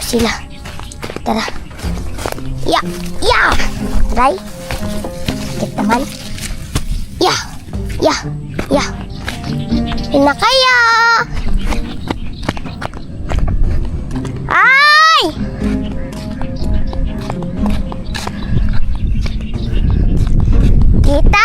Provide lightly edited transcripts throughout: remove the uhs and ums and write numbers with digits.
sila. Tara. Ya! Ya! Aray. Sakit naman. Ya! Ya! Ya! Yun na kaya! Ay! Kita!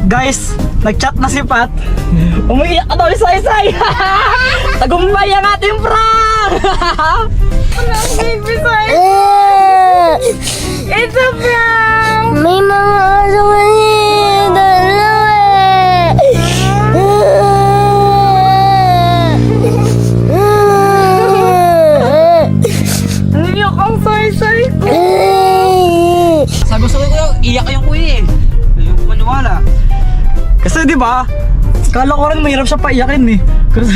Guys, nag-chat na si Pat. Umiiyak ka daw isa-isay. Tagumpay ang ating prank. It's a prank! May mga aso kanina. Dalawa Umiiyak ang say-say ko. Sa gusto ko yung iyak yung kuya eh. Ayaw ko maniwala. Kasi di ba? Kala ko rin mahirap siya paiyakin eh. Kasi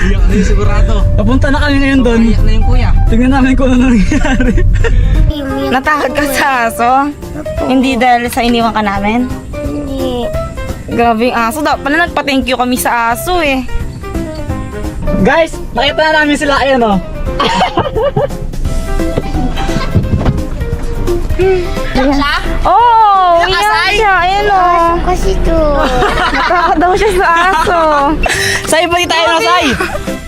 Iyak na yung sigurado. napunta na kami ngayon doon. Iyak na yung kuya. Tingnan namin kung ano nangyari. Natakot ka sa aso? Hindi dahil sa iniwan ka namin? Hindi. Grabe yung aso. Dapat pala nagpa-thank you kami sa aso eh. Guys, nakita na namin sila. Ayan o. Oh, iyak siya. Ayan o. Kasi to. Natakot daw siya sa aso. Say, bati tayo na, Say!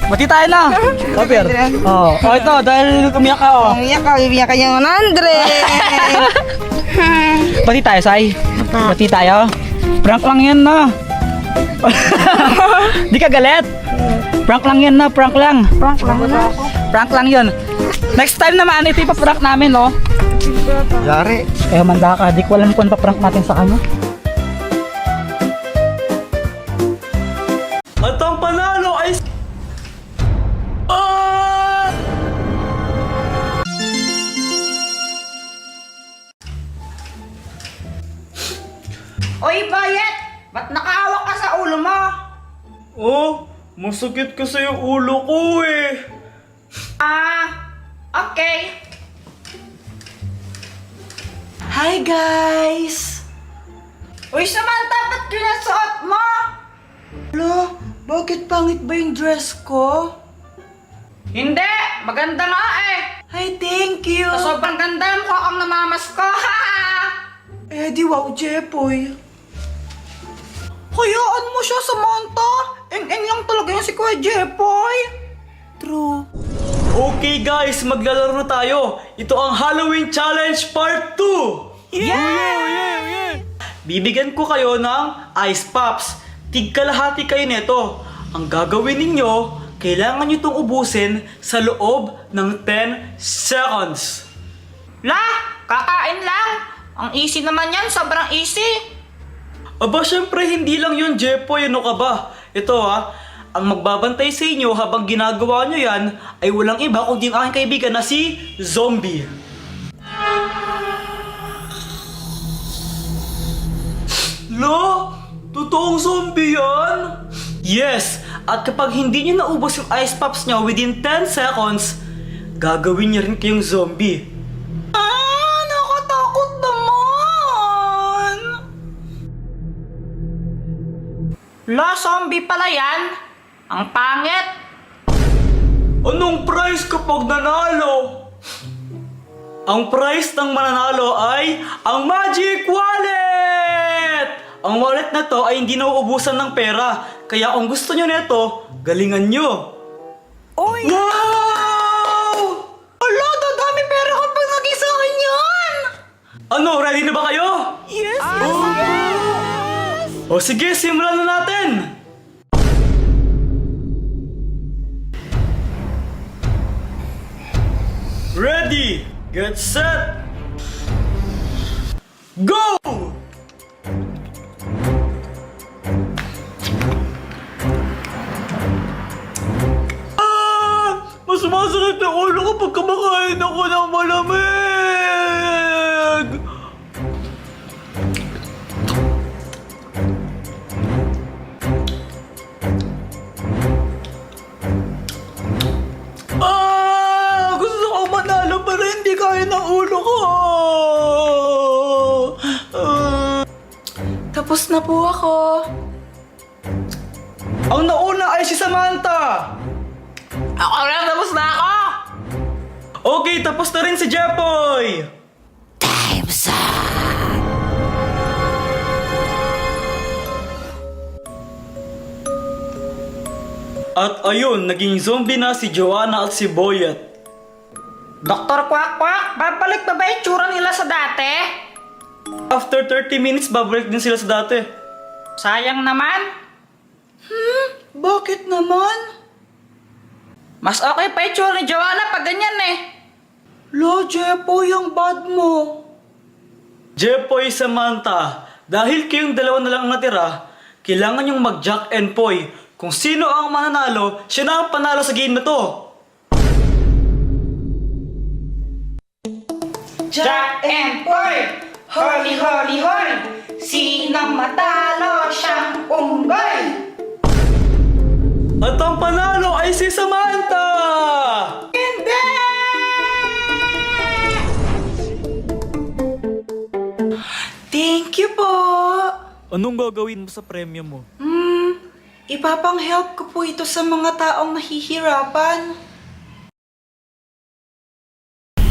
Bati tayo na! Kapir. Oh, ito, dahil umiyak ka, oh. Umiyak ka, ibiyak ka yung 100. Bati tayo, Say. Bati tayo. Prank lang yan, na. Di ka galit? Prank lang yan, na. Prank lang. Prank lang na. Prank lang yun. Next time naman, ito yung pa-prank namin, no? Yari. Kaya manda ka, di ko alam kung pa-prank natin sa kanya. At ang panalo ay... Oy, Bayet! Ba't nakahawak ka sa ulo mo? Oh, masakit kasi yung ulo ko eh. Okay. Hi guys! Uy, Samantha, ba't kinasuot mo? Hello, bakit pangit ba yung dress ko? Hindi! Maganda nga eh! Hi, thank you! Sa sobrang ganda, mukha kang namamas ko, ha! Eh di wow, Jepoy. Hayaan mo siya, Samantha. Eng-eng lang talaga yung si Kuya Jepoy. True. Okay guys, maglalaro na tayo. Ito ang Halloween Challenge Part 2. Yeah! Bibigyan ko kayo ng Ice Pops. Tigkalahati kayo nito. Ang gagawin ninyo, kailangan nyo itong ubusin sa loob ng 10 seconds. La! Kakain lang! Ang easy naman yan, sobrang easy! Aba, syempre hindi lang yun, Jepoy. Ano ka ba? Ito ang magbabantay sa inyo habang ginagawa nyo yan ay walang iba kundi ang aking kaibigan na si Zombie. Lo? Totoong zombie yan? Yes! At kapag hindi nyo naubos yung ice pops nyo within 10 seconds, gagawin niya rin kayong zombie. Nakatakot naman! La, zombie pala yan! Ang pangit! Anong prize kapag nanalo? Ang prize ng mananalo ay ang Magic Wallet! Ang wallet na to ay hindi nauubusan ng pera. Kaya kung gusto nyo nito, galingan nyo. Oy! Wow! Ala, dadami pera kapag naging sa akin yan! Ano, ready na ba kayo? Yes! O sige, simulan na natin! Ready, get set, go! Mas masakit na ulo ko pag kumakain ako ng malamig! Gusto ko manalo pero hindi kaya ng ulo ko! Tapos na po ako. Ang nauna ay si Samantha! Ako lang, tapos na ako! Okay, tapos na rin si Jepoy! Time's up! At ayun, naging zombie na si Joanna at si Boyet. Dr. Quack Quack, babalik ba yung tsura nila sa dati? After 30 minutes, babalik din sila sa dati. Sayang naman. Bakit naman? Mas okay pa yung tsura ni Joanna pag ganyan eh. Lo, Jepoy, ang bad mo. Jepoy, Samantha, dahil kayong dalawa na lang natira, kailangan yung mag-Jack and Poy. Kung sino ang mananalo, siya na ang panalo sa game na to. Jack and Poy, holy holy holy, sinang matalo siyang unggoy. At ang panalo ay si Samantha! Hindi! Thank you po. Anong gagawin mo sa premyo mo? Ipapang-help ko po ito sa mga taong nahihirapan.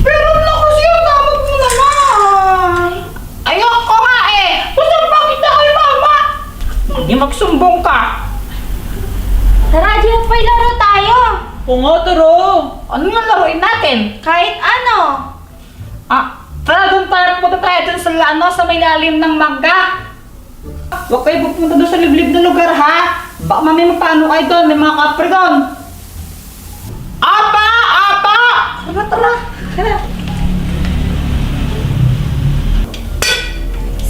Pero na kasi ang damot mo naman! Ayoko nga eh! Gusto ba kita kay mama? Hindi magsumbong ka! Tara, Jepoy, laro tayo. Oo nga, taro! Ano nga laruin natin? Kahit ano. Tara doon tayo, punta tayo dun sa may lalim ng mangga. Huwag kayo pupunta doon sa liblib na lugar, ha? Baka mamaya mapano kayo doon, may mga kapre doon. Apa! Apa! Tara.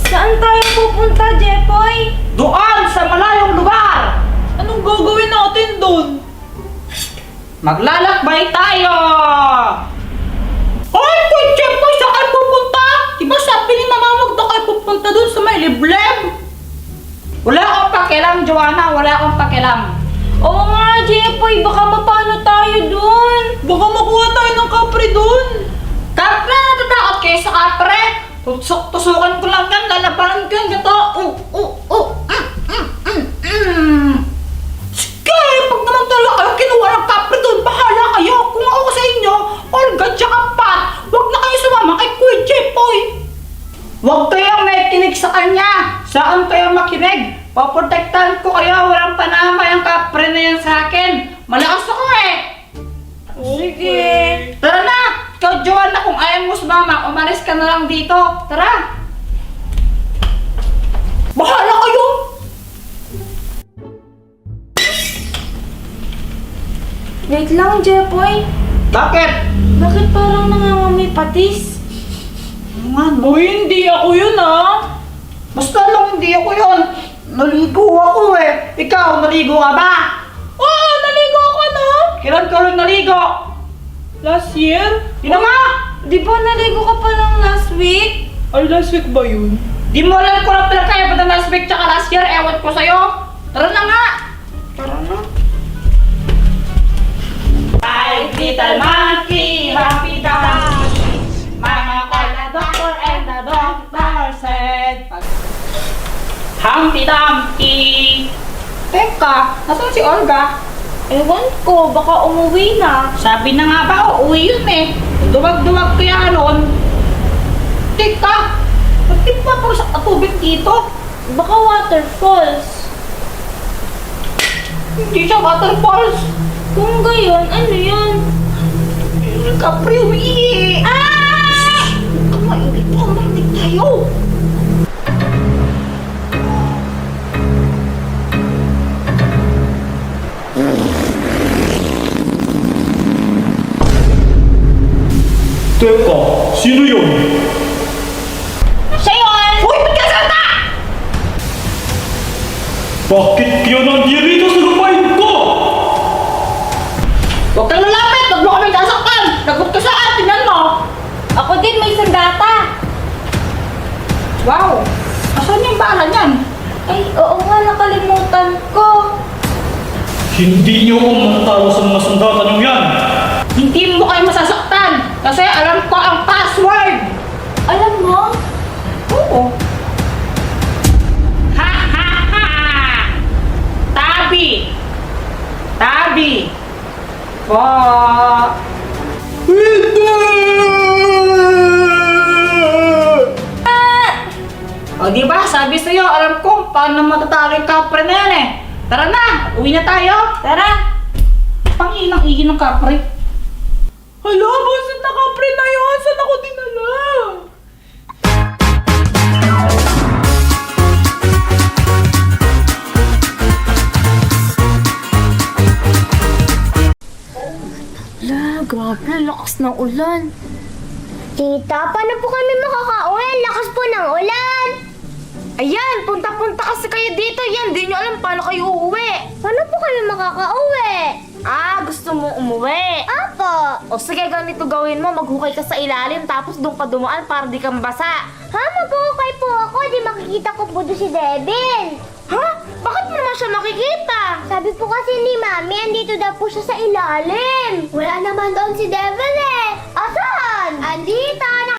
Saan tayo pupunta, Jepoy? Doon sa malayong lugar! Anong gagawin natin doon? Maglalakbay tayo! Hoy, Kuya Jepoy, saan kayo pupunta? Diba sabi ni Mama huwag na kayo pupunta doon sa may liblib? Wala akong pakialam, Joanna. Wala akong pakialam. Oo nga, Jepoy, baka mapano tayo dun. Baka makuha tayo ng kapre doon. Kapre, natatakot kayo sa kapre? Tusukan ko lang yan, lalabanan ko yan, gato. Sige, pag naman talaga kayo kinuha ng kapre doon, bahala kayo. Kung ako sa inyo, Olga tsaka Pat, huwag na kayo sumama kay Kuya Jepoy. Huwag kayong nakikinig sa kanya. Saan kayo makinig? Poprotektahan ko kayo, walang panamay ang kapre na yan sa akin. Malakas ako eh. Sige. Tara na! Ikaw, Joanna, kung ayaw mo sumama, umalis ka na lang dito. Tara! Bahala kayo! Wait lang, Jepoy. Bakit? Bakit parang nangangamoy patis? Uy, hindi ako yun Basta lang hindi ako yun. Naligo ako eh. Ikaw, naligo ka ba? Oo, naligo ako Kailan ka rin naligo? Last year? Yun na nga! Di ba naligo ka pa lang last week? Ay, last week ba yun? Di mo alam kung ano pala tayo pa last week tsaka last year. Ewan ko sa'yo. Tara na nga! Tara na. Five little monkey, happy donkey. Mama called the doctor and the doctor said, Humpty Dumpty. Teka, nasan si Olga? Ewan ko, baka umuwi na. Sabi na nga ba, uuwi yun eh. Duwag-duwag kaya ron. Teka, ba't di pa po sa tubig dito? Baka waterfalls. Hindi siya waterfalls. Kung gayon, ano yun? Kapre, uwi! Ah! Mainit po, mainit tayo. Teka, sino yun? Siya yun! Uy, ba't ka salta? Bakit kayo nandito sa lupain ko? Huwag kang lalapit! Huwag mo kami sasaktan! Lagot ka saan! Tingnan mo! Ako din may sandata. Wow! Asan yung bahala niyan? Ay, oo nga, nakalimutan ko. Hindi niyo ako matalo sa mga sandata niyo yan. Hindi mo kayo masasaktan! Kasi alam ko ang password! Alam mo? Oo. Ha ha ha! Tabi! Tabi! Po! O di ba? Sabi sa'yo, alam ko paano matatalo yung kapre na yan eh. Tara na! Uwi na tayo! Tara. Pangilang-ihi ng kapre. Hala, buset na kapre na yun. Saan ako dinala? La, grabe, lakas ng ulan. Tita, paano po kami makakauwi? Lakas po ng ulan. Ayan, punta-punta kasi kayo dito. Yan, di nyo alam paano kayo uuwi. Paano po kami makakauwi? Ah, gusto mo umuwi? Apo. O sige, ganito gawin mo. Maghukay ka sa ilalim tapos doon ka dumaan para di kang basa. Ha? Maghukay po ako. Di makikita ko po doon si Devin. Ha? Bakit mo naman siya nakikita? Sabi po kasi ni Mami, andito daw po siya sa ilalim. Wala naman doon si Devil